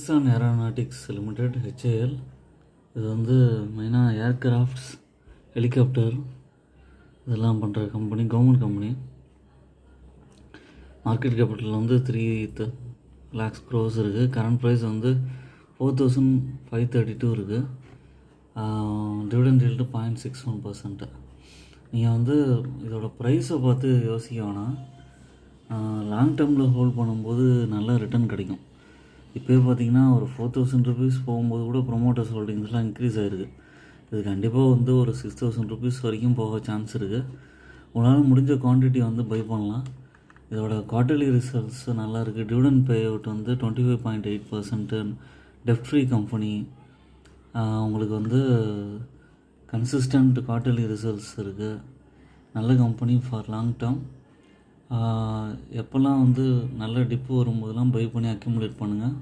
Hindustan Aeronautics Limited HAL. இது வந்து மெயினாக ஏர்கிராஃப்ட்ஸ், ஹெலிகாப்டர் இதெல்லாம் பண்ணுற company, government company. Market capital வந்து 3 lakhs crores இருக்குது. கரண்ட் ப்ரைஸ் வந்து 4,532 இருக்குது. Dividend yield 0.61%. நீங்கள் வந்து இதோட ப்ரைஸை பார்த்து யோசிக்க வேணாம். லாங் டேர்மில் ஹோல்ட் பண்ணும்போது நல்ல ரிட்டர்ன் கிடைக்கும். இப்போயே பார்த்தீங்கன்னா ஒரு 4,000 rupees போகும்போது கூட ப்ரொமோட்டர்ஸ் ஹோல்டிங்ஸ்லாம் இன்க்ரீஸ் ஆகிருக்கு. இது கண்டிப்பாக வந்து ஒரு 6,000 rupees வரைக்கும் போக சான்ஸ் இருக்குது. உங்களால் முடிஞ்ச குவான்டிட்டி வந்து பை பண்ணலாம். இதோட குவார்ட்டர்லி ரிசல்ட்ஸ் நல்லா இருக்குது. டிவிடெண்ட் பே அவுட் வந்து 25.8%. டெப்ட் ஃப்ரீ கம்பெனி. உங்களுக்கு வந்து கன்சிஸ்டன்ட் குவார்ட்டர்லி ரிசல்ட்ஸ் இருக்குது. நல்ல கம்பெனி ஃபார் லாங் டேர்ம். எப்போல்லாம் வந்து நல்ல டிப்பு வரும்போதெல்லாம் பை பண்ணி அக்யூமுலேட் பண்ணுங்கள்.